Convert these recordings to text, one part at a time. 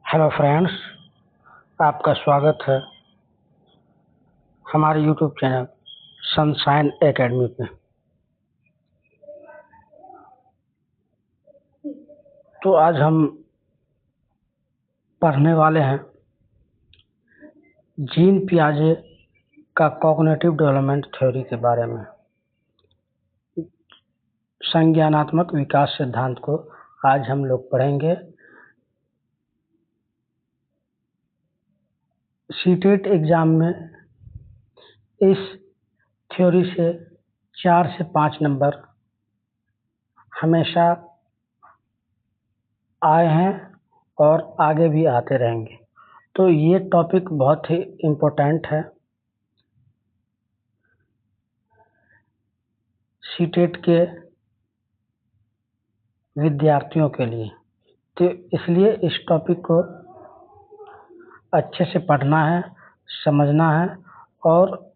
Hello friends, आपका स्वागत है हमारे यूट्यूब चैनल सनशाइन एकेडमी पे। तो आज हम पढ़ने वाले हैं जीन पियाजे का कॉग्निटिव डेवलपमेंट थ्योरी के बारे में। संज्ञानात्मक विकास सिद्धांत को आज हम लोग पढ़ेंगे। सीटेट एग्जाम में इस थ्योरी से 4 से 5 नंबर हमेशा आए हैं और आगे भी आते रहेंगे। तो ये टॉपिक बहुत ही इम्पोर्टेंट है सीटेट के विद्यार्थियों के लिए। तो इसलिए इस टॉपिक को अच्छे से पढ़ना है, समझना है और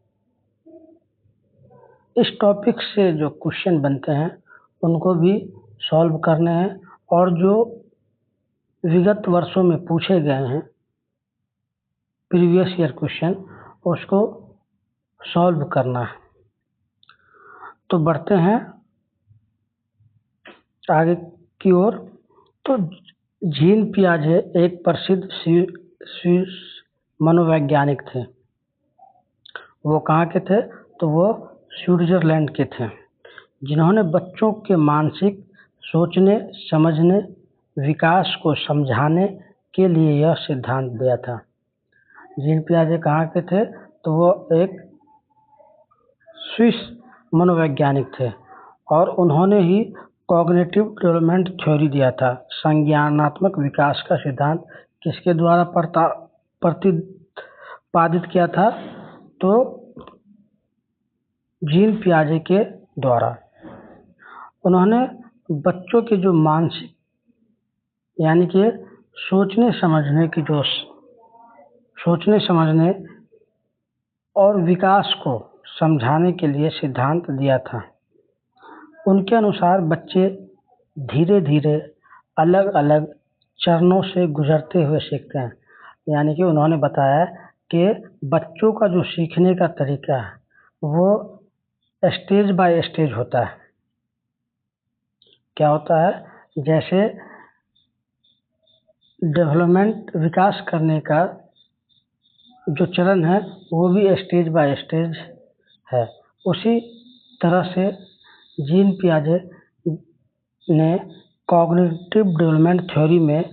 इस टॉपिक से जो क्वेश्चन बनते हैं उनको भी सॉल्व करने हैं और जो विगत वर्षों में पूछे गए हैं प्रीवियस ईयर क्वेश्चन उसको सॉल्व करना है। तो बढ़ते हैं आगे की ओर। तो जीन पियाजे एक प्रसिद्ध स्विस मनोवैज्ञानिक थे। वो कहाँ के थे? तो वो स्विट्जरलैंड के थे, जिन्होंने बच्चों के मानसिक सोचने समझने विकास को समझाने के लिए यह सिद्धांत दिया था। जीन पियाजे कहाँ के थे? तो वो एक स्विस मनोवैज्ञानिक थे और उन्होंने ही कॉग्निटिव डेवलपमेंट थ्योरी दिया था। संज्ञानात्मक विकास का सिद्धांत किसके द्वारा प्रतिपादित किया था? तो जीन पियाजे के द्वारा। उन्होंने बच्चों के जो मानसिक यानी कि सोचने समझने और विकास को समझाने के लिए सिद्धांत दिया था। उनके अनुसार बच्चे धीरे धीरे अलग अलग चरणों से गुजरते हुए सीखते हैं। यानी कि उन्होंने बताया कि बच्चों का जो सीखने का तरीका है वो स्टेज बाय स्टेज होता है। क्या होता है? जैसे डेवलपमेंट विकास करने का जो चरण है वो भी स्टेज बाय स्टेज है। उसी तरह से जीन पियाजे ने कॉग्निटिव डेवलपमेंट थ्योरी में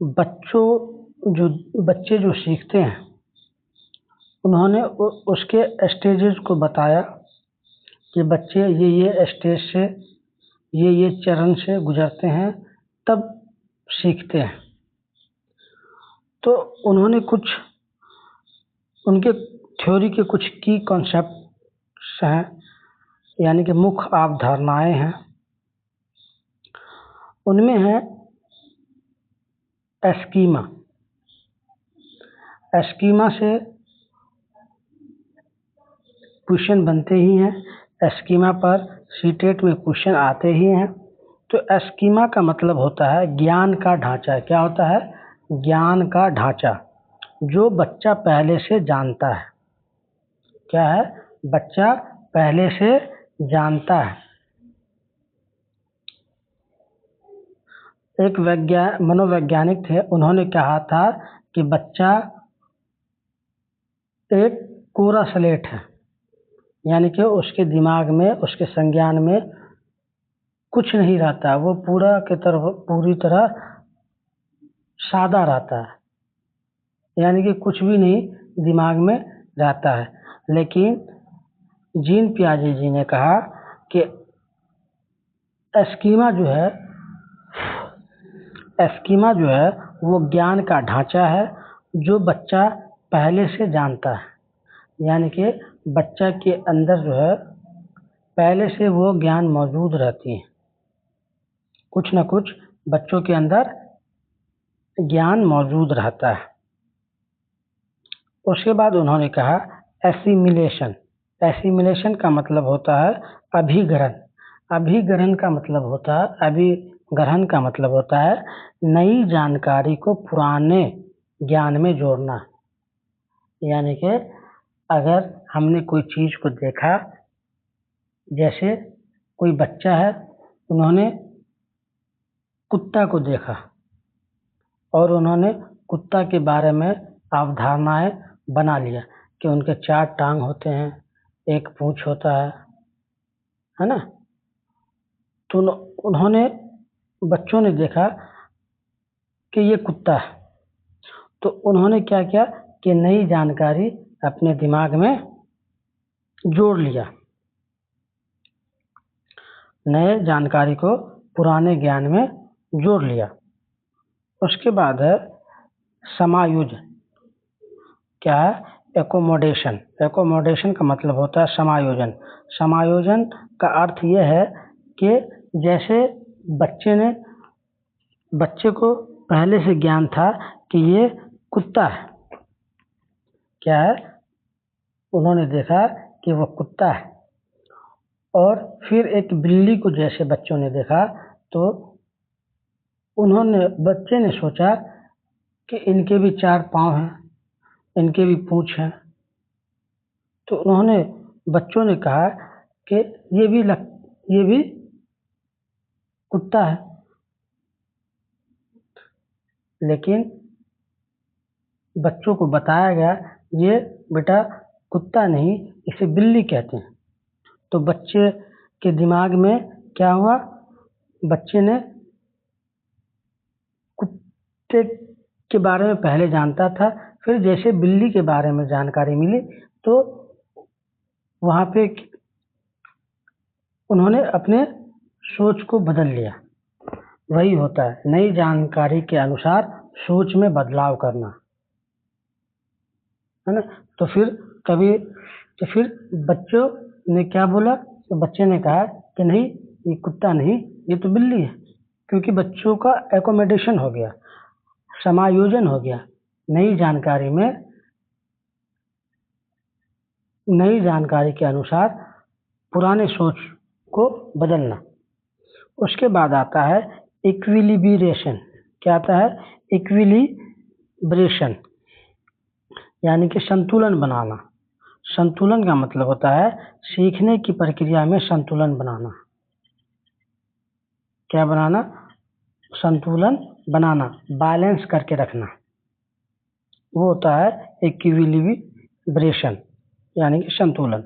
बच्चे जो सीखते हैं उन्होंने उसके स्टेजेस को बताया कि बच्चे ये स्टेज से ये चरण से गुजरते हैं तब सीखते हैं। तो उन्होंने कुछ उनके थ्योरी के कुछ की कॉन्सेप्ट्स हैं, यानी कि मुख्य अवधारणाएं हैं। उनमें है स्कीमा। स्कीमा से क्वेश्चन बनते ही हैं। स्कीमा पर सीटेट में क्वेश्चन आते ही हैं। तो स्कीमा का मतलब होता है ज्ञान का ढांचा। क्या होता है? ज्ञान का ढांचा जो बच्चा पहले से जानता है। क्या है? बच्चा पहले से जानता है। एक मनोवैज्ञानिक थे, उन्होंने कहा था कि बच्चा एक कोरा स्लेट है, यानी कि उसके दिमाग में उसके संज्ञान में कुछ नहीं रहता, वो पूरी तरह सादा रहता है, यानी कि कुछ भी नहीं दिमाग में रहता है। लेकिन जीन पियाजे जी ने कहा कि स्कीमा जो है वो ज्ञान का ढांचा है जो बच्चा पहले से जानता है। यानी कि बच्चा के अंदर जो है पहले से वो ज्ञान मौजूद रहती है। कुछ न कुछ बच्चों के अंदर ज्ञान मौजूद रहता है। उसके बाद उन्होंने कहा एसिमिलेशन का मतलब होता है अभिग्रहण। अभिग्रहण का मतलब होता है ग्रहण का मतलब होता है नई जानकारी को पुराने ज्ञान में जोड़ना। यानी कि अगर हमने कोई चीज को देखा, जैसे कोई बच्चा है, उन्होंने कुत्ता को देखा और उन्होंने कुत्ता के बारे में अवधारणाएं बना लिया कि उनके 4 टांग होते हैं, एक पूंछ होता है ना। तो उन्होंने बच्चों ने देखा कि ये कुत्ता है, तो उन्होंने क्या किया कि नई जानकारी अपने दिमाग में जोड़ लिया, नए जानकारी को पुराने ज्ञान में जोड़ लिया। उसके बाद है समायोजन। क्या है? एकोमोडेशन। एकोमोडेशन का मतलब होता है समायोजन। समायोजन का अर्थ यह है कि जैसे बच्चे को पहले से ज्ञान था कि ये कुत्ता है, क्या है, उन्होंने देखा कि वो कुत्ता है, और फिर एक बिल्ली को जैसे बच्चों ने देखा तो बच्चे ने सोचा कि इनके भी 4 पाँव हैं, इनके भी पूंछ हैं, तो बच्चों ने कहा कि ये भी कुत्ता है। लेकिन बच्चों को बताया गया ये बेटा कुत्ता नहीं, इसे बिल्ली कहते हैं। तो बच्चे के दिमाग में क्या हुआ, बच्चे ने कुत्ते के बारे में पहले जानता था, फिर जैसे बिल्ली के बारे में जानकारी मिली तो वहाँ पे उन्होंने अपने सोच को बदल लिया। वही होता है नई जानकारी के अनुसार सोच में बदलाव करना, है ना। तो फिर बच्चों ने क्या बोला, तो बच्चे ने कहा कि नहीं, ये कुत्ता नहीं, ये तो बिल्ली है, क्योंकि बच्चों का एकोमोडेशन हो गया, समायोजन हो गया। नई जानकारी के अनुसार पुराने सोच को बदलना। उसके बाद आता है इक्विलिब्रेशन। क्या आता है? इक्विलिब्रेशन यानी कि संतुलन बनाना। संतुलन का मतलब होता है सीखने की प्रक्रिया में संतुलन बनाना। क्या बनाना? संतुलन बनाना, बैलेंस करके रखना, वो होता है इक्विलिब्रेशन यानी कि संतुलन।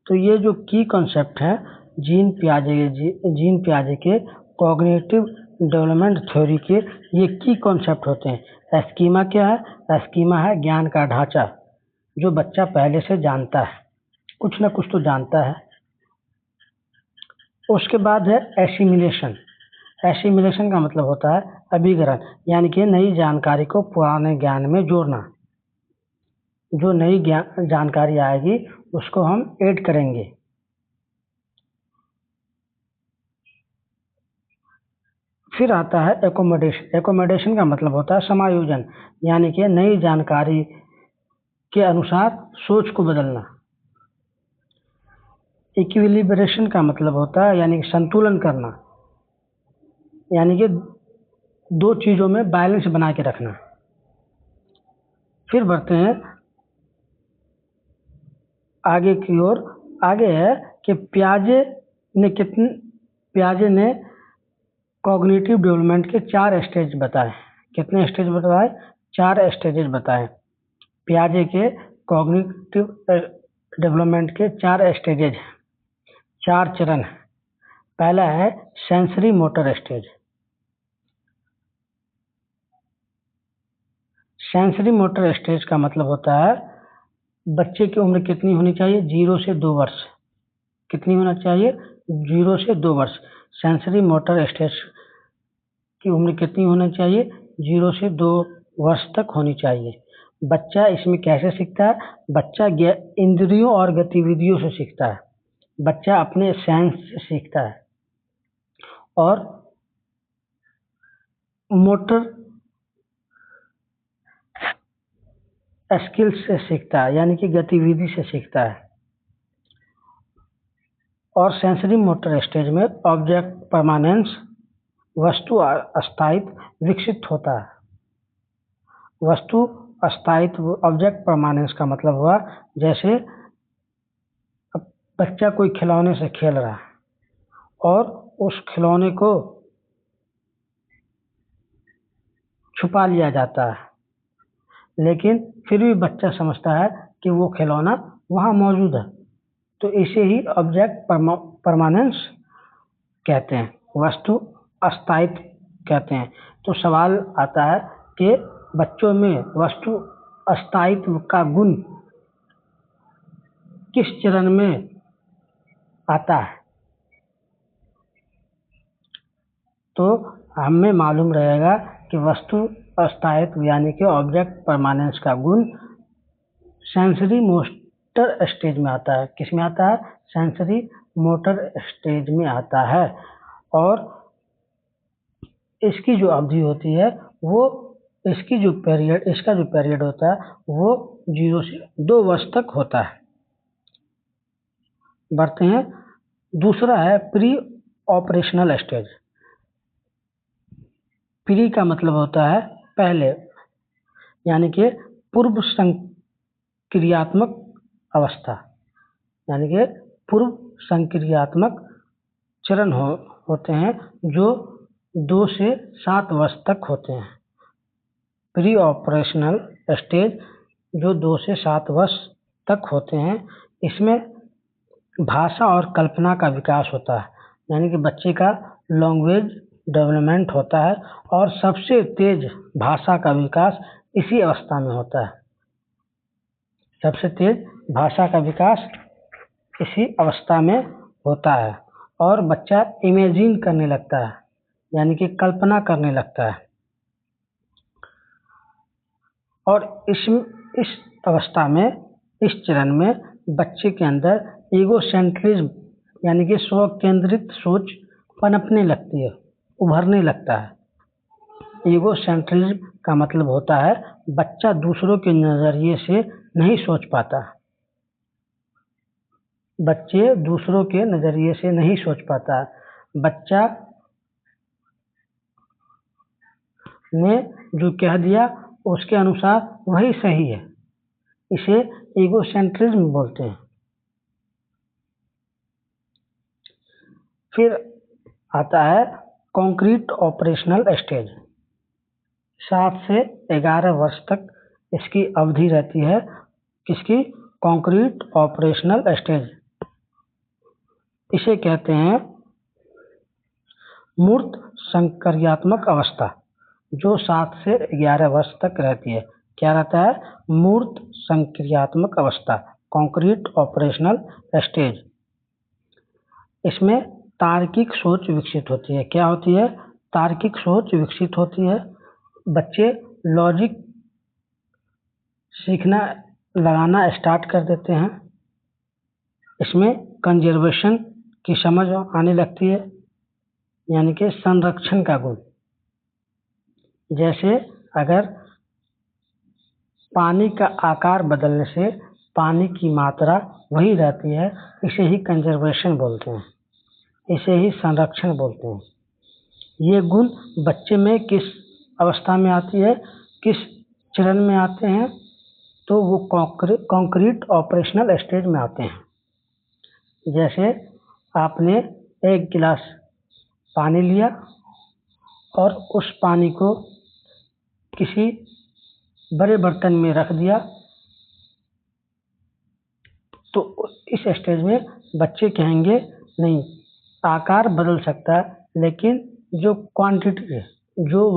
तो ये जो की कॉन्सेप्ट है जीन पियाजे के कॉग्निटिव डेवलपमेंट थ्योरी के, ये की कॉन्सेप्ट होते हैं। स्कीमा क्या है? स्कीमा है ज्ञान का ढांचा, जो बच्चा पहले से जानता है, कुछ ना कुछ तो जानता है। उसके बाद है एसिमिलेशन। एसिमिलेशन का मतलब होता है अभिग्रहण, यानी कि नई जानकारी को पुराने ज्ञान में जोड़ना। जो नई जानकारी आएगी उसको हम ऐड करेंगे। फिर आता है एकोमोडेशन। एकोमोडेशन का मतलब होता है समायोजन, यानी कि नई जानकारी के अनुसार सोच को बदलना। इक्विलिब्रेशन का मतलब होता है यानी कि संतुलन करना, यानी कि 2 चीजों में बैलेंस बना के रखना। फिर बढ़ते हैं आगे की ओर। आगे है कि पियाजे ने कॉग्निटिव डेवलपमेंट के 4 स्टेज बताए। कितने स्टेज बताए? 4 स्टेजेस बताए। पियाजे के कॉग्निटिव डेवलपमेंट के 4 स्टेजेज, 4 चरण है। पहला है sensory motor stage. Sensory motor stage का मतलब होता है बच्चे की उम्र कितनी होनी चाहिए? 0 से 2 वर्ष। कितनी होना चाहिए? 0 से 2 वर्ष। सेंसरी मोटर स्टेज की उम्र कितनी होनी चाहिए? 0 से 2 वर्ष तक होनी चाहिए। बच्चा इसमें कैसे सीखता है? बच्चा इंद्रियों और गतिविधियों से सीखता है। बच्चा अपने सेंस से सीखता है और मोटर स्किल्स से सीखता है, यानी कि गतिविधि से सीखता है। और सेंसरी मोटर स्टेज में ऑब्जेक्ट परमानेंस, वस्तु स्थायित्व विकसित होता है। वस्तु स्थायित्व ऑब्जेक्ट परमानेंस का मतलब हुआ, जैसे अब बच्चा कोई खिलौने से खेल रहा है और उस खिलौने को छुपा लिया जाता है, लेकिन फिर भी बच्चा समझता है कि वो खिलौना वहाँ मौजूद है, तो इसे ही ऑब्जेक्ट परमानेंस कहते हैं, वस्तु अस्थायित्व कहते हैं। तो सवाल आता है कि बच्चों में वस्तु अस्थायित्व का गुण किस चरण में आता है? तो हमें मालूम रहेगा कि वस्तु अस्थायित्व यानी कि ऑब्जेक्ट परमानेंस का गुण सेंसरी मोटर स्टेज में आता है। किस में आता है? सेंसरी मोटर स्टेज में आता है। और इसकी जो अवधि होती है वो इसका जो पीरियड होता है वो 0 से 2 वर्ष तक होता है। बढ़ते हैं, दूसरा है प्री ऑपरेशनल स्टेज। प्री का मतलब होता है पहले, यानी कि पूर्व संक्रियात्मक अवस्था, यानी कि पूर्व संक्रियात्मक चरण होते हैं जो 2 से 7 वर्ष तक होते हैं। प्री ऑपरेशनल स्टेज जो 2 से 7 वर्ष तक होते हैं, इसमें भाषा और कल्पना का विकास होता है, यानी कि बच्चे का लैंग्वेज डेवलपमेंट होता है और सबसे तेज भाषा का विकास इसी अवस्था में होता है। सबसे तेज भाषा का विकास इसी अवस्था में होता है और बच्चा इमेजिन करने लगता है, यानी कि कल्पना करने लगता है। और इस अवस्था में, इस चरण में बच्चे के अंदर ईगोसेंट्रिज्म यानी कि स्व केंद्रित सोच पनपने लगती है, उभरने लगता है। ईगोसेंट्रिज्म का मतलब होता है बच्चा दूसरों के नज़रिए से नहीं सोच पाता। बच्चे दूसरों के नज़रिए से नहीं सोच पाता। बच्चा ने जो कह दिया उसके अनुसार वही सही है, इसे ईगोसेंट्रिज्म बोलते हैं। फिर आता है कॉन्क्रीट ऑपरेशनल स्टेज। 7 से 11 वर्ष तक इसकी अवधि रहती है। किसकी? Concrete operational stage. इसे कहते हैं मूर्त संक्रियात्मक अवस्था, जो 7 से 11 वर्ष तक रहती है। क्या रहता है? मूर्त संक्रियात्मक अवस्था, कॉन्क्रीट ऑपरेशनल स्टेज। इसमें तार्किक सोच विकसित होती है। क्या होती है? तार्किक सोच विकसित होती है। बच्चे लॉजिक सीखना लगाना स्टार्ट कर देते हैं। इसमें कंजर्वेशन की समझ आने लगती है, यानी कि संरक्षण का गुण। जैसे अगर पानी का आकार बदलने से पानी की मात्रा वही रहती है, इसे ही कंजर्वेशन बोलते हैं, इसे ही संरक्षण बोलते हैं। ये गुण बच्चे में किस अवस्था में आती है, किस चरण में आते हैं? तो वो कॉन्क्रीट ऑपरेशनल स्टेज में आते हैं। जैसे आपने 1 गिलास पानी लिया और उस पानी को किसी बड़े बर्तन में रख दिया, तो इस स्टेज में बच्चे कहेंगे नहीं, आकार बदल सकता है लेकिन जो क्वांटिटी है, जो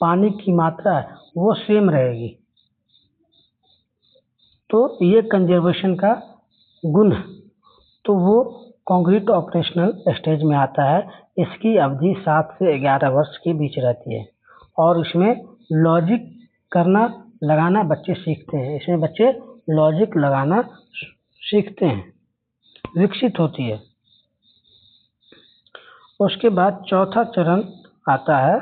पानी की मात्रा है वो सेम रहेगी। तो ये कंजर्वेशन का गुण है। तो वो कॉन्क्रीट ऑपरेशनल स्टेज में आता है। इसकी अवधि 7 से 11 वर्ष के बीच रहती है और इसमें लॉजिक लगाना बच्चे सीखते हैं। इसमें बच्चे लॉजिक लगाना सीखते हैं, विकसित होती है। उसके बाद चौथा चरण आता है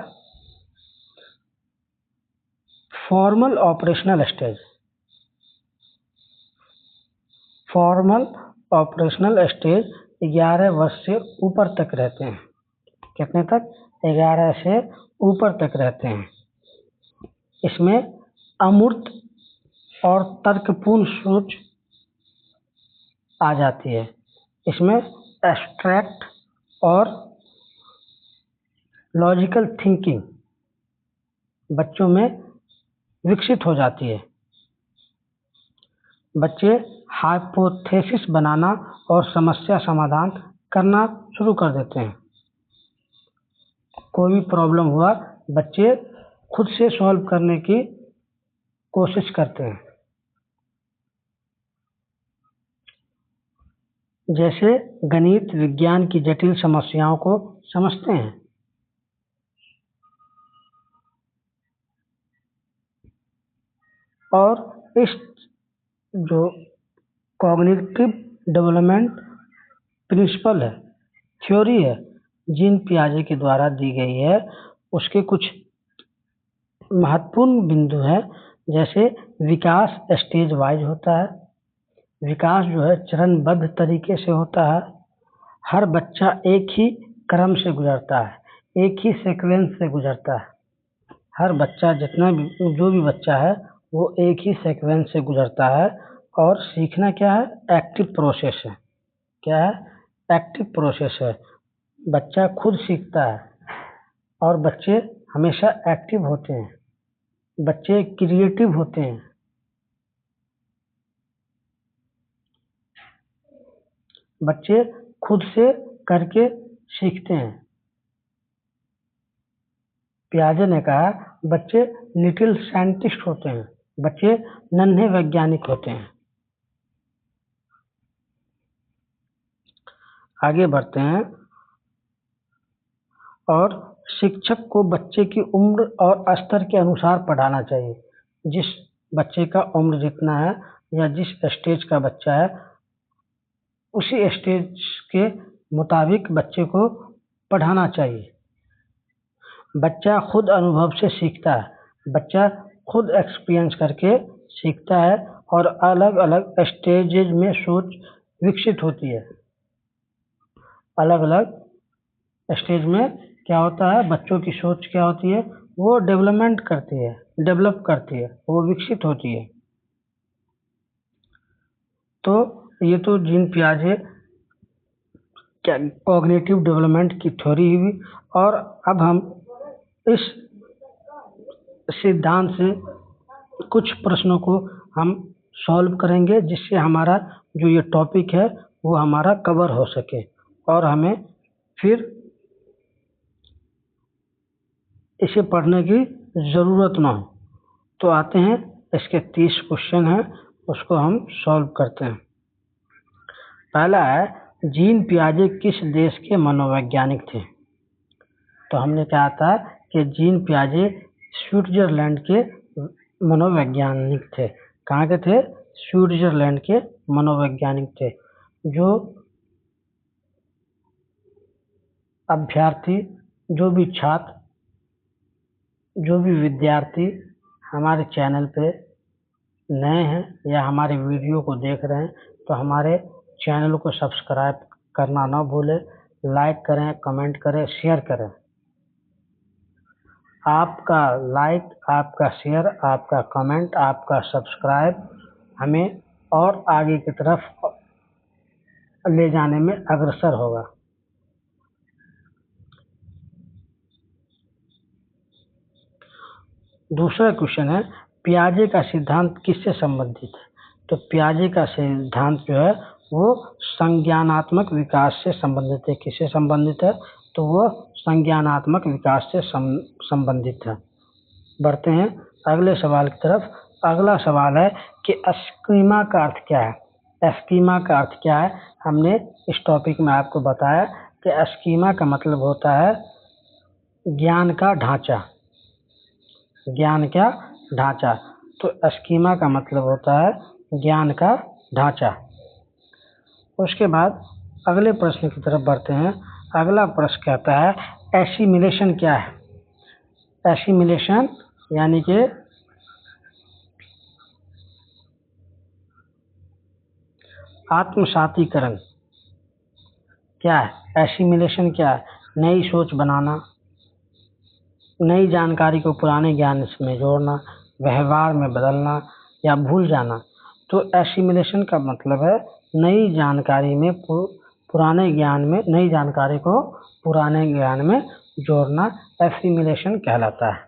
formal operational stage. Formal operational stage 11 वर्ष से ऊपर तक रहते हैं। कितने तक? 11 से ऊपर तक रहते हैं। इसमें अमूर्त और तर्कपूर्ण सोच आ जाती है। इसमें एब्स्ट्रैक्ट और लॉजिकल थिंकिंग बच्चों में विकसित हो जाती है। बच्चे हाइपोथेसिस बनाना और समस्या समाधान करना शुरू कर देते हैं। कोई भी प्रॉब्लम हुआ, बच्चे खुद से सॉल्व करने की कोशिश करते हैं। जैसे गणित विज्ञान की जटिल समस्याओं को समझते हैं। और इस जो कॉग्निटिव डेवलपमेंट प्रिंसिपल है, थ्योरी है, जीन पियाजे के द्वारा दी गई है, उसके कुछ महत्वपूर्ण बिंदु हैं। जैसे विकास स्टेज वाइज होता है। विकास जो है चरणबद्ध तरीके से होता है। हर बच्चा एक ही क्रम से गुजरता है, एक ही सीक्वेंस से गुजरता है। हर बच्चा जितना भी जो भी बच्चा है वो एक ही सीक्वेंस से गुजरता है। और सीखना क्या है? एक्टिव प्रोसेस है। क्या है? एक्टिव प्रोसेस है। बच्चा खुद सीखता है और बच्चे हमेशा एक्टिव होते हैं। बच्चे क्रिएटिव होते हैं। बच्चे खुद से करके सीखते हैं। पियाजे ने कहा बच्चे लिटिल साइंटिस्ट होते हैं। बच्चे नन्हे वैज्ञानिक होते हैं। आगे बढ़ते हैं। और शिक्षक को बच्चे की उम्र और स्तर के अनुसार पढ़ाना चाहिए। जिस बच्चे का उम्र जितना है या जिस स्टेज का बच्चा है, उसी स्टेज के मुताबिक बच्चे को पढ़ाना चाहिए। बच्चा खुद अनुभव से सीखता है। बच्चा खुद एक्सपीरियंस करके सीखता है और अलग अलग स्टेजेज में सोच विकसित होती है। अलग अलग स्टेज में क्या होता है? बच्चों की सोच क्या होती है? वो डेवलप करती है, वो विकसित होती है। तो ये तो जीन पियाजे क्या कॉग्निटिव डेवलपमेंट की थ्योरी हुई। और अब हम इस सिद्धांत से कुछ प्रश्नों को हम सॉल्व करेंगे, जिससे हमारा जो ये टॉपिक है वो हमारा कवर हो सके और हमें फिर इसे पढ़ने की ज़रूरत ना हो। तो आते हैं, इसके 30 क्वेश्चन हैं, उसको हम सॉल्व करते हैं। पहला है, जीन पियाजे किस देश के मनोवैज्ञानिक थे? तो हमने कहा था कि जीन पियाजे स्विट्जरलैंड के मनोवैज्ञानिक थे। कहाँ के थे? स्विट्जरलैंड के मनोवैज्ञानिक थे। जो अभ्यर्थी, जो भी छात्र, जो भी विद्यार्थी हमारे चैनल पे नए हैं या हमारे वीडियो को देख रहे हैं, तो हमारे चैनल को सब्सक्राइब करना ना भूलें। लाइक करें, कमेंट करें, शेयर करें। आपका लाइक, आपका शेयर, आपका कमेंट, आपका सब्सक्राइब हमें और आगे की तरफ ले जाने में अग्रसर होगा। दूसरा क्वेश्चन है, पियाजे का सिद्धांत किससे संबंधित है? तो पियाजे का सिद्धांत जो है वो संज्ञानात्मक विकास से संबंधित है। किससे संबंधित है? तो वो संज्ञानात्मक विकास से संबंधित है। बढ़ते हैं अगले सवाल की तरफ। अगला सवाल है कि स्कीमा का अर्थ क्या है? स्कीमा का अर्थ क्या है? हमने इस टॉपिक में आपको बताया कि स्कीमा का मतलब होता है ज्ञान का ढांचा। ज्ञान का ढांचा। तो स्कीमा का मतलब होता है ज्ञान का ढांचा। उसके बाद अगले प्रश्न की तरफ बढ़ते हैं। अगला प्रश्न कहता है, एसिमिलेशन क्या है? एसिमिलेशन यानी कि आत्मसातीकरण क्या है? एसिमिलेशन क्या है? नई सोच बनाना, नई जानकारी को पुराने ज्ञान में जोड़ना, व्यवहार में बदलना या भूल जाना। तो एसिमिलेशन का मतलब है नई जानकारी में पुराने ज्ञान में, नई जानकारी को पुराने ज्ञान में जोड़ना एसिमिलेशन कहलाता है।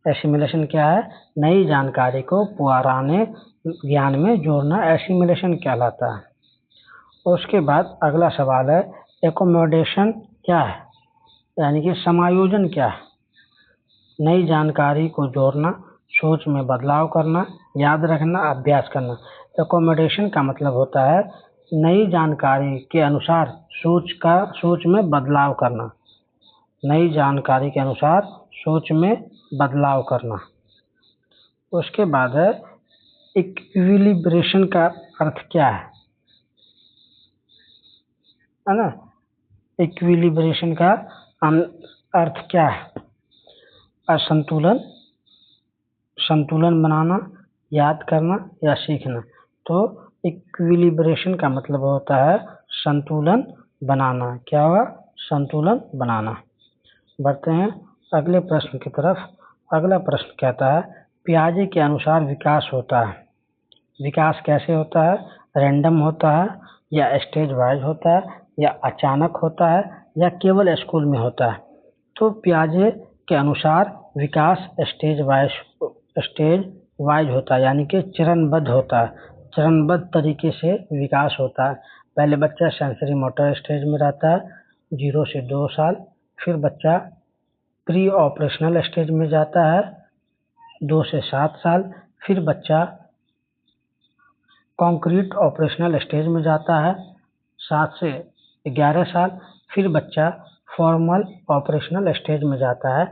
एसिमिलेशन क्या है? नई जानकारी को पुराने ज्ञान में जोड़ना एसिमिलेशन कहलाता है। उसके बाद अगला सवाल है एकोमोडेशन क्या है, यानी कि समायोजन क्या है? नई जानकारी को जोड़ना, सोच में बदलाव करना, याद रखना, अभ्यास करना। एकोमोडेशन का मतलब होता है नई जानकारी के अनुसार सोच में बदलाव करना, नई जानकारी के अनुसार सोच में बदलाव करना। उसके बाद है इक्विलिब्रेशन का अर्थ क्या है ना? इक्विलिब्रेशन का अर्थ क्या है? असंतुलन, संतुलन बनाना, याद करना या सीखना। तो इक्विलिब्रेशन का मतलब होता है संतुलन बनाना। क्या हुआ? संतुलन बनाना। बढ़ते हैं अगले प्रश्न की तरफ। अगला प्रश्न कहता है पियाजे के अनुसार विकास होता है। विकास कैसे होता है? रैंडम होता है या स्टेज वाइज होता है या अचानक होता है या केवल स्कूल में होता है? तो पियाजे के अनुसार विकास स्टेज वाइज होता है, यानी कि चरणबद्ध होता है। चरणबद्ध तरीके से विकास होता है। पहले बच्चा सेंसरी मोटर स्टेज में रहता है 0 से 2 साल, फिर बच्चा प्री ऑपरेशनल स्टेज में जाता है 2 से 7 साल, फिर बच्चा कॉन्क्रीट ऑपरेशनल स्टेज में जाता है 7 से 11 साल, फिर बच्चा फॉर्मल ऑपरेशनल स्टेज में जाता है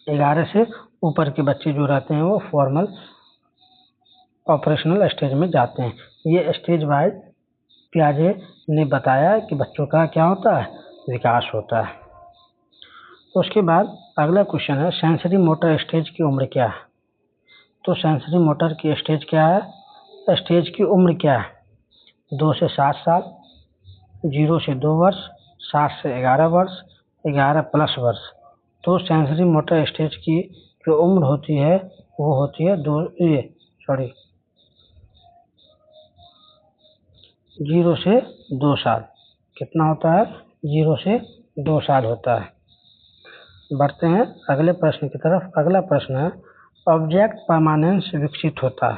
11 से ऊपर के बच्चे जो रहते हैं वो फॉर्मल ऑपरेशनल स्टेज में जाते हैं। ये स्टेज वाइज पियाजे ने बताया कि बच्चों का क्या होता है? विकास होता है। उसके बाद अगला क्वेश्चन है सेंसरी मोटर स्टेज की उम्र क्या है? तो सेंसरी मोटर की स्टेज क्या है? स्टेज की उम्र क्या है? 2 से 7 साल, 0 से 2 वर्ष, 7 से 11 वर्ष, 11 प्लस वर्ष। तो सेंसरी मोटर स्टेज की जो उम्र होती है वो होती है 0 से 2 साल। कितना होता है? 0 से 2 साल होता है। बढ़ते हैं अगले प्रश्न की तरफ। अगला प्रश्न है ऑब्जेक्ट परमानेंस विकसित होता है।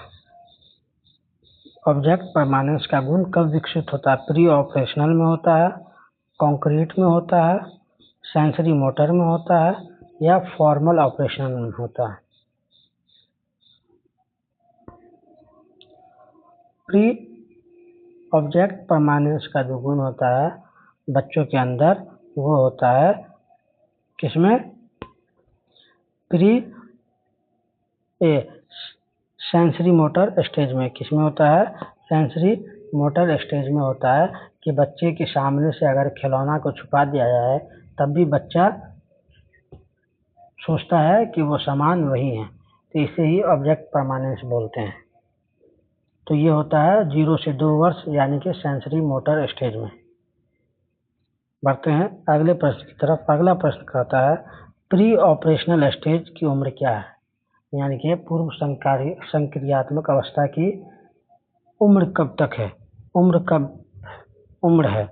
ऑब्जेक्ट परमानेंस का गुण कब विकसित होता है? प्री ऑपरेशनल में होता है, कॉन्क्रीट में होता है, सेंसरी मोटर में होता है या फॉर्मल ऑपरेशन में होता है? प्री ऑब्जेक्ट परमानेंस का जो गुण होता है बच्चों के अंदर वो होता है किसमें? प्री सेंसरी मोटर स्टेज में। किसमें होता है? सेंसरी मोटर स्टेज में होता है कि बच्चे के सामने से अगर खिलौना को छुपा दिया जाए तब भी बच्चा सोचता है कि वो सामान वही है, तो इसे ही ऑब्जेक्ट परमानेंस बोलते हैं। तो ये होता है 0 से 2 वर्ष यानी कि सेंसरी मोटर स्टेज में। बढ़ते हैं अगले प्रश्न की तरफ। अगला प्रश्न कहता है प्री ऑपरेशनल स्टेज की उम्र क्या है? यानी कि पूर्व संक्रियात्मक अवस्था की उम्र कब तक है? उम्र है?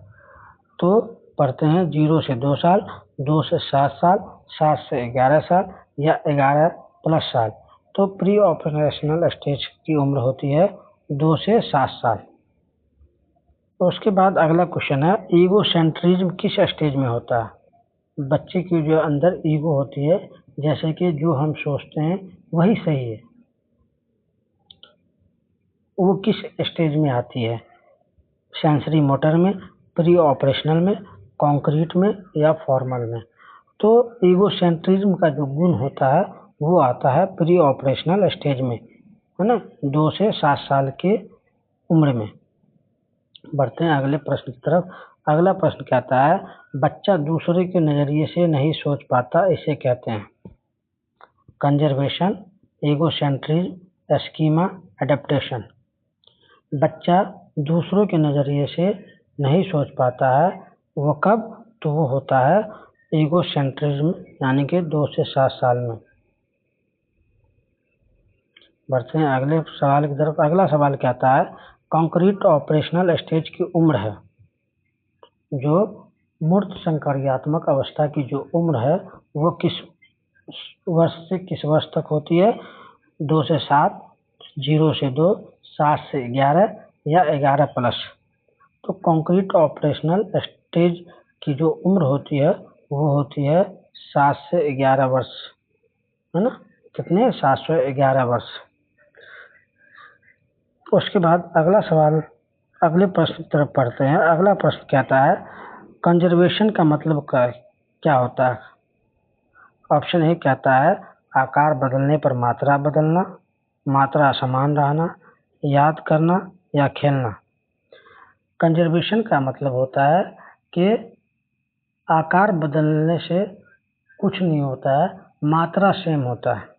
तो पढ़ते हैं 0 से 2 साल, 2 से 7 साल, 7 से 11 साल या 11 प्लस साल। तो प्री ऑपरेशनल स्टेज की उम्र होती है 2 से 7 साल। तो उसके बाद अगला क्वेश्चन है ईगोसेंट्रिज्म किस स्टेज में होता है? बच्चे की जो अंदर ईगो होती है, जैसे कि जो हम सोचते हैं वही सही है, वो किस स्टेज में आती है? सेंसरी मोटर में, प्री ऑपरेशनल में, कॉन्क्रीट में या फॉर्मल में? तो ईगोसेंट्रिज्म का जो गुण होता है वो आता है प्री ऑपरेशनल स्टेज में, है ना, 2 से 7 साल के उम्र में। बढ़ते हैं अगले प्रश्न की तरफ। अगला प्रश्न कहता है बच्चा दूसरे के नज़रिए से नहीं सोच पाता, इसे कहते हैं कंजर्वेशन, ईगोसेंट्रिज्म, स्कीमा, एडेप्टेशन। बच्चा दूसरों के नज़रिए से नहीं सोच पाता है, वो कब? तो वो होता है ईगोसेंट्रिज्म, यानी कि 2 से 7 साल में। बढ़ते हैं अगले सवाल की तरफ। अगला सवाल कहता है कॉन्क्रीट ऑपरेशनल स्टेज की उम्र है, जो मूर्त संक्रियात्मक अवस्था की जो उम्र है वो किस वर्ष से किस वर्ष तक होती है? 2 से 7, 0 से 2, 7 से 11 या 11 प्लस। तो कॉन्क्रीट ऑपरेशनल स्टेज की जो उम्र होती है वो होती है 7 से 11 वर्ष, है ना? कितने? 7 से 11 वर्ष। उसके बाद अगला सवाल, अगले प्रश्न की तरफ पढ़ते हैं। अगला प्रश्न कहता है कंजर्वेशन का मतलब क्या होता है? ऑप्शन ए कहता है आकार बदलने पर मात्रा बदलना, मात्रा समान रहना, याद करना या खेलना। कंजर्वेशन का मतलब होता है कि आकार बदलने से कुछ नहीं होता है, मात्रा सेम होता है।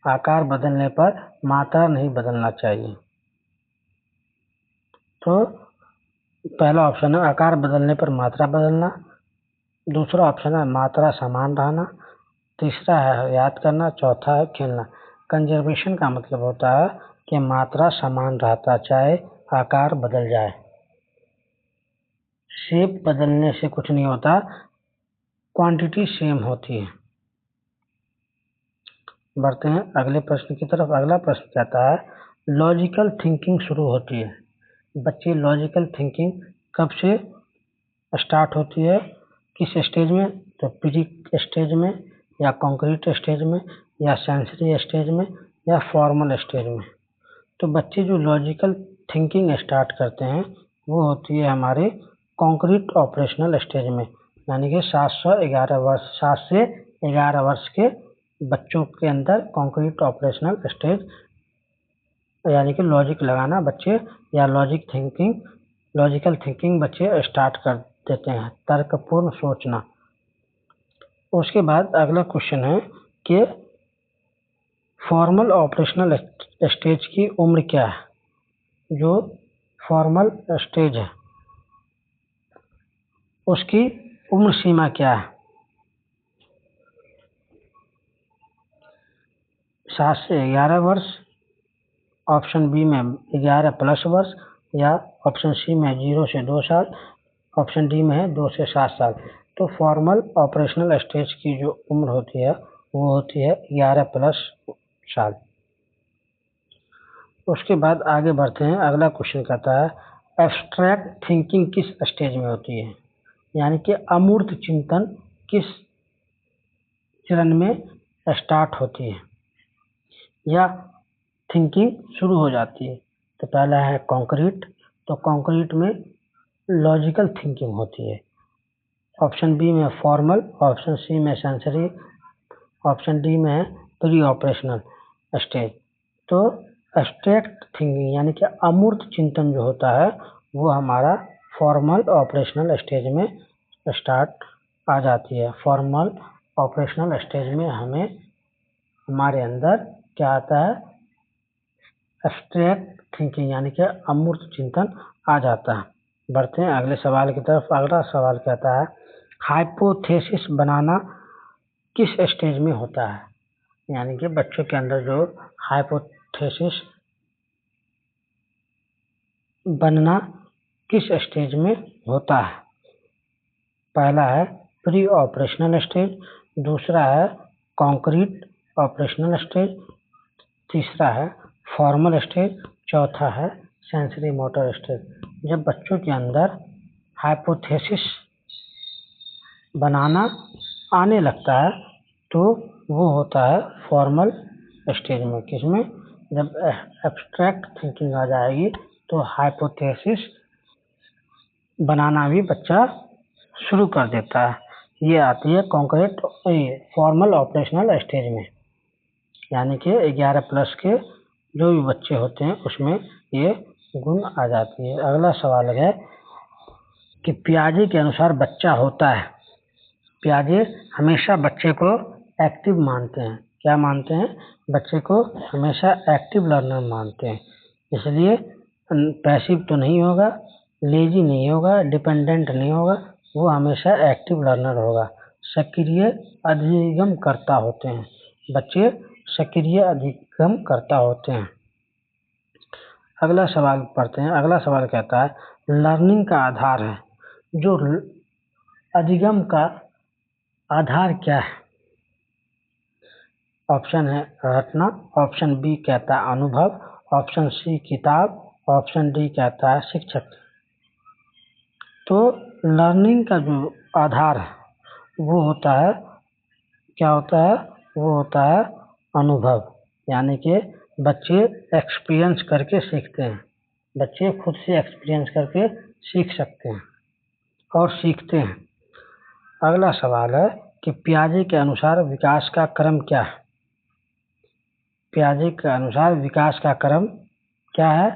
आकार बदलने पर मात्रा नहीं बदलना चाहिए। तो पहला ऑप्शन है आकार बदलने पर मात्रा बदलना, दूसरा ऑप्शन है मात्रा समान रहना, तीसरा है याद करना, चौथा है खेलना। कंजर्वेशन का मतलब होता है कि मात्रा समान रहता चाहे आकार बदल जाए। शेप बदलने से कुछ नहीं होता, क्वांटिटी सेम होती है। बढ़ते हैं अगले प्रश्न की तरफ। अगला प्रश्न कहता है लॉजिकल थिंकिंग शुरू होती है। बच्चे लॉजिकल थिंकिंग कब से स्टार्ट होती है? किस स्टेज में? तो प्री स्टेज में, या कॉन्क्रीट स्टेज में, या सेंसरी स्टेज में, या फॉर्मल स्टेज में। तो बच्चे जो लॉजिकल थिंकिंग स्टार्ट करते हैं वो होती है हमारे कॉन्क्रीट ऑपरेशनल स्टेज में, यानी कि 7 से 11 वर्ष के बच्चों के अंदर कॉन्क्रीट ऑपरेशनल स्टेज, यानी कि लॉजिक लगाना बच्चे या लॉजिकल थिंकिंग बच्चे स्टार्ट कर देते हैं, तर्कपूर्ण सोचना। उसके बाद अगला क्वेश्चन है कि फॉर्मल ऑपरेशनल स्टेज की उम्र क्या है? जो फॉर्मल स्टेज है उसकी उम्र सीमा क्या है? 7 से 11 वर्ष, ऑप्शन बी में 11 प्लस वर्ष, या ऑप्शन सी में 0 से 2 साल, ऑप्शन डी में है 2 से 7 साल। तो फॉर्मल ऑपरेशनल स्टेज की जो उम्र होती है वो होती है 11 प्लस साल। उसके बाद आगे बढ़ते हैं। अगला क्वेश्चन कहता है एब्स्ट्रैक्ट थिंकिंग किस स्टेज में होती है? यानी कि अमूर्त चिंतन किस चरण में स्टार्ट होती है या थिंकिंग शुरू हो जाती है? तो पहला है कॉन्क्रीट, तो कॉन्क्रीट में लॉजिकल थिंकिंग होती है। ऑप्शन बी में फॉर्मल, ऑप्शन सी में सेंसरी, ऑप्शन डी में है प्री ऑपरेशनल स्टेज। तो एब्स्ट्रैक्ट थिंकिंग यानी कि अमूर्त चिंतन जो होता है वो हमारा फॉर्मल ऑपरेशनल स्टेज में स्टार्ट आ जाती है। फॉर्मल ऑपरेशनल स्टेज में हमारे अंदर क्या आता है? एब्स्ट्रैक्ट थिंकिंग यानी कि अमूर्त चिंतन आ जाता है। बढ़ते हैं अगले सवाल की तरफ। अगला सवाल कहता है हाइपोथेसिस बनाना किस स्टेज में होता है? यानी कि बच्चों के अंदर जो हाइपोथेसिस बनना किस स्टेज में होता है? पहला है प्री ऑपरेशनल स्टेज, दूसरा है कॉन्क्रीट ऑपरेशनल स्टेज, तीसरा है फॉर्मल स्टेज, चौथा है सेंसरी मोटर स्टेज। जब बच्चों के अंदर हाइपोथेसिस बनाना आने लगता है तो वो होता है फॉर्मल स्टेज में। किसमें? जब एब्स्ट्रैक्ट थिंकिंग आ जाएगी तो हाइपोथेसिस बनाना भी बच्चा शुरू कर देता है। ये आती है कॉन्क्रीट फॉर्मल ऑपरेशनल स्टेज में, यानी कि 11 प्लस के जो भी बच्चे होते हैं उसमें ये गुण आ जाती है। अगला सवाल है कि पियाजे के अनुसार बच्चा होता है। पियाजे हमेशा बच्चे को एक्टिव मानते हैं। क्या मानते हैं, बच्चे को हमेशा एक्टिव लर्नर मानते हैं। इसलिए पैसिव तो नहीं होगा, लेजी नहीं होगा, डिपेंडेंट नहीं होगा, वो हमेशा एक्टिव लर्नर होगा। सक्रिय अधिगमकर्ता होते हैं, बच्चे सक्रिय अधिगमकर्ता होते हैं। अगला सवाल पढ़ते हैं। अगला सवाल कहता है लर्निंग का आधार है, जो अधिगम का आधार क्या है? ऑप्शन है रटना, ऑप्शन बी कहता है अनुभव, ऑप्शन सी किताब, ऑप्शन डी कहता है शिक्षक। तो लर्निंग का जो आधार है वो होता है, क्या होता है, वो होता है अनुभव। यानी कि बच्चे एक्सपीरियंस करके सीखते हैं, बच्चे खुद से एक्सपीरियंस करके सीख सकते हैं और सीखते हैं। अगला सवाल है कि पियाजे के अनुसार विकास का क्रम क्या है? पियाजे के अनुसार विकास का क्रम क्या है?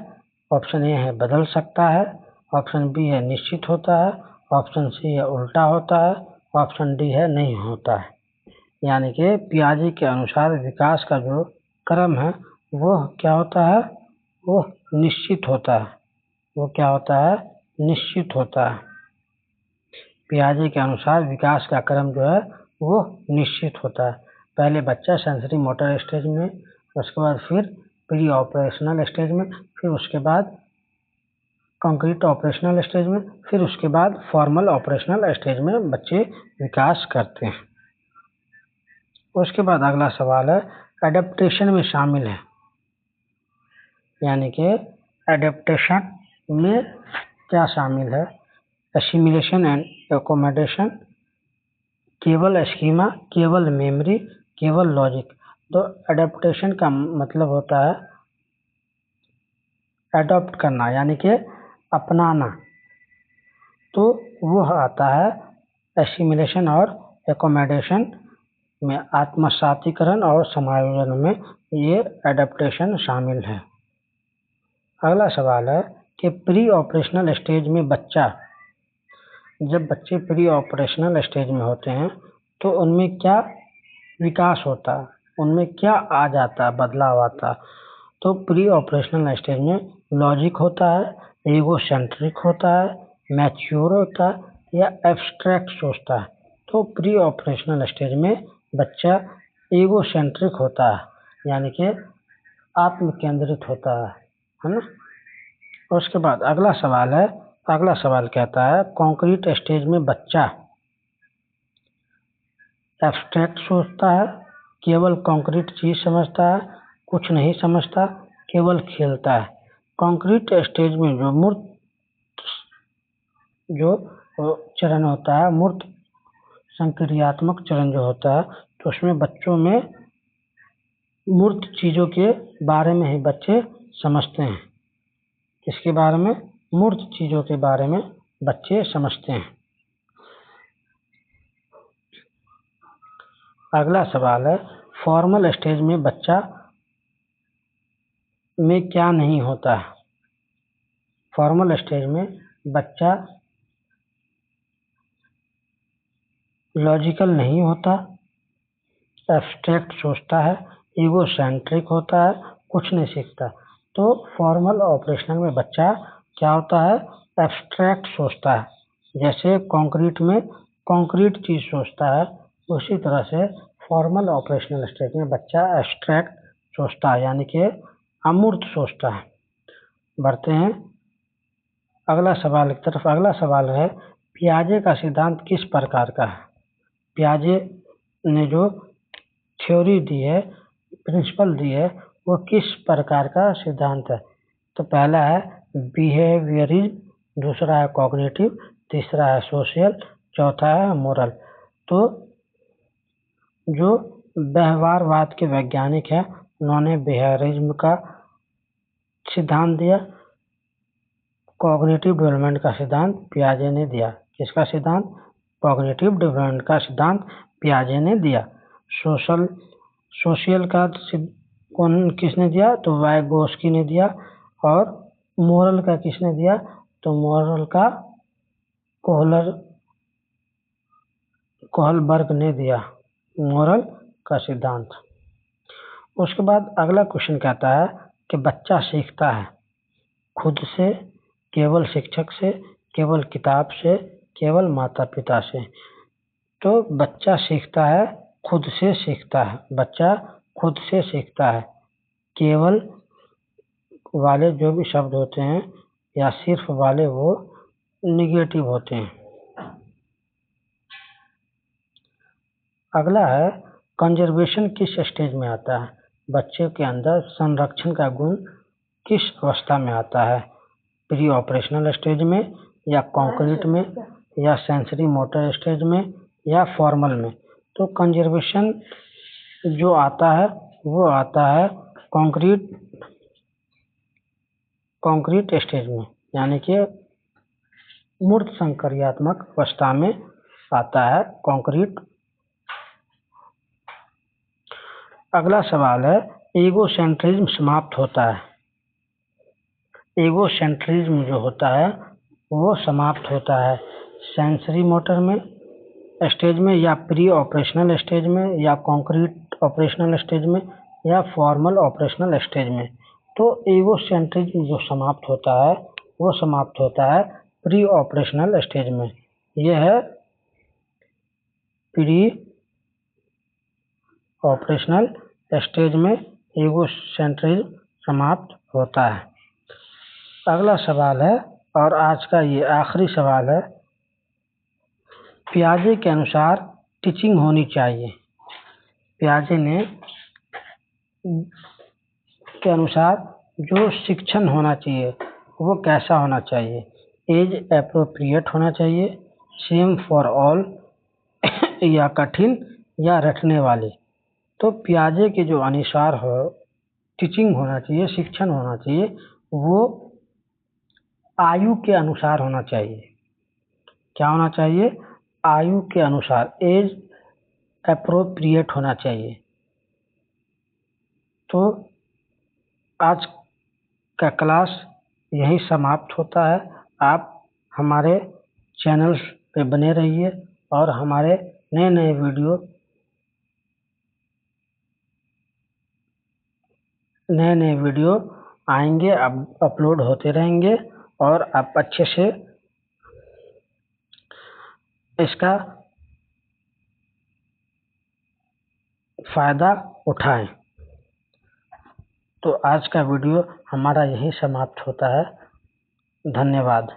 ऑप्शन ए है बदल सकता है, ऑप्शन बी है निश्चित होता है, ऑप्शन सी है उल्टा होता है, ऑप्शन डी है नहीं होता है। यानी कि पियाजे के अनुसार विकास का जो क्रम है वो क्या होता है, वो निश्चित होता है। वो क्या होता है, निश्चित होता है। पियाजे के अनुसार विकास का क्रम जो है वो निश्चित होता है। पहले बच्चा सेंसरी मोटर स्टेज में, उसके बाद फिर प्री ऑपरेशनल स्टेज में, फिर उसके बाद कंक्रीट ऑपरेशनल स्टेज में, फिर उसके बाद फॉर्मल ऑपरेशनल स्टेज में बच्चे विकास करते हैं। उसके बाद अगला सवाल है एडेप्टेशन में शामिल है, यानी कि एडेप्टेशन में क्या शामिल है? एसिमिलेशन एंड एकोमोडेशन, केवल स्कीमा, केवल मेमोरी, केवल लॉजिक। तो एडेप्टेशन का मतलब होता है अडॉप्ट करना, यानी कि अपनाना। तो वो आता है एसिमिलेशन और एकोमोडेशन में, आत्मसातीकरण और समायोजन में ये एडेप्टेशन शामिल है। अगला सवाल है कि प्री ऑपरेशनल स्टेज में बच्चा, जब बच्चे प्री ऑपरेशनल स्टेज में होते हैं तो उनमें क्या विकास होता है, उनमें क्या आ जाता है, बदलाव आता है? तो प्री ऑपरेशनल स्टेज में लॉजिक होता है, ईगो सेंट्रिक होता है, मैच्योर होता है या एब्स्ट्रैक्ट सोचता है। तो प्री ऑपरेशनल स्टेज में बच्चा ईगो सेंट्रिक होता है, यानी कि आत्म केंद्रित होता है ना। उसके बाद अगला सवाल है, अगला सवाल कहता है कंक्रीट स्टेज में बच्चा एब्स्ट्रैक्ट सोचता है, केवल कंक्रीट चीज समझता है, कुछ नहीं समझता, केवल खेलता है। कंक्रीट स्टेज में जो मूर्त जो चरण होता है, मूर्त संक्रियात्मक चरण जो होता है, तो उसमें बच्चों में मूर्त चीजों के बारे में ही बच्चे समझते हैं। किसके बारे में? मूर्त चीजों के बारे में बच्चे समझते हैं। अगला सवाल है फॉर्मल स्टेज में बच्चा में क्या नहीं होता है? फॉर्मल स्टेज में बच्चा लॉजिकल नहीं होता, एब्स्ट्रैक्ट सोचता है, ईगो सेंट्रिक होता है, कुछ नहीं सीखता। तो फॉर्मल ऑपरेशनल में बच्चा क्या होता है? एब्स्ट्रैक्ट सोचता है। जैसे कंक्रीट में कंक्रीट चीज सोचता है, उसी तरह से फॉर्मल ऑपरेशनल स्टेज में बच्चा एब्स्ट्रैक्ट सोचता है, यानी कि अमूर्त सोचता है। बढ़ते हैं अगला सवाल की तरफ। अगला सवाल है पियाजे का सिद्धांत किस प्रकार का है? पियाजे ने जो थ्योरी दी है, प्रिंसिपल दी है, वो किस प्रकार का सिद्धांत है? तो पहला है बिहेवियरिज्म, दूसरा है कॉग्निटिव, तीसरा है सोशल, चौथा है मोरल। तो जो व्यवहारवाद के वैज्ञानिक हैं उन्होंने बिहेवियरिज्म का सिद्धांत दिया, कॉग्निटिव डेवलपमेंट का सिद्धांत पियाजे ने दिया। किसका सिद्धांत? कॉग्निटिव डेवलपमेंट का सिद्धांत पियाजे ने दिया। सोशल का कौन किसने दिया? तो वाइगोस्की ने दिया। और मोरल का किसने दिया? तो मोरल का कोहलबर्ग ने दिया मोरल का सिद्धांत। उसके बाद अगला क्वेश्चन कहता है कि बच्चा सीखता है खुद से, केवल शिक्षक से, केवल किताब से, केवल माता पिता से। तो बच्चा सीखता है खुद से सीखता है, बच्चा खुद से सीखता है। केवल वाले जो भी शब्द होते हैं या सिर्फ वाले वो निगेटिव होते हैं। अगला है कंजर्वेशन किस स्टेज में आता है, बच्चे के अंदर संरक्षण का गुण किस अवस्था में आता है, प्री ऑपरेशनल स्टेज में या कॉन्क्रीट में या सेंसरी मोटर स्टेज में या फॉर्मल में। तो कंजर्वेशन जो आता है वो आता है कॉन्क्रीट स्टेज में, यानी कि मूर्त संक्रियात्मक अवस्था में आता है कॉन्क्रीट। अगला सवाल है ईगोसेंट्रिज्म समाप्त होता है, ईगोसेंट्रिज्म जो होता है वो समाप्त होता है सेंसरी मोटर में स्टेज में या प्री ऑपरेशनल स्टेज में या कॉन्क्रीट ऑपरेशनल स्टेज में या फॉर्मल ऑपरेशनल स्टेज में। तो ईगोसेंट्रिज्म जो समाप्त होता है वो समाप्त होता है प्री ऑपरेशनल स्टेज में। यह है प्री ऑपरेशनल स्टेज में ईगोसेंट्रिज्म समाप्त होता है। अगला सवाल है और आज का ये आखिरी सवाल है, पियाजे के अनुसार टीचिंग होनी चाहिए, पियाजे ने के अनुसार जो शिक्षण होना चाहिए वो कैसा होना चाहिए, एज एप्रोप्रिएट होना चाहिए, सेम फॉर ऑल या कठिन या रटने वाले। तो पियाजे के जो अनुसार हो टीचिंग होना चाहिए, शिक्षण होना चाहिए, वो आयु के अनुसार होना चाहिए। क्या होना चाहिए, आयु के अनुसार, एज एप्रोप्रिएट होना चाहिए। तो आज का क्लास यही समाप्त होता है। आप हमारे चैनल पे बने रहिए और हमारे नए नए वीडियो आएंगे, अब अपलोड होते रहेंगे और आप अच्छे से इसका फायदा उठाएं। तो आज का वीडियो हमारा यही समाप्त होता है। धन्यवाद।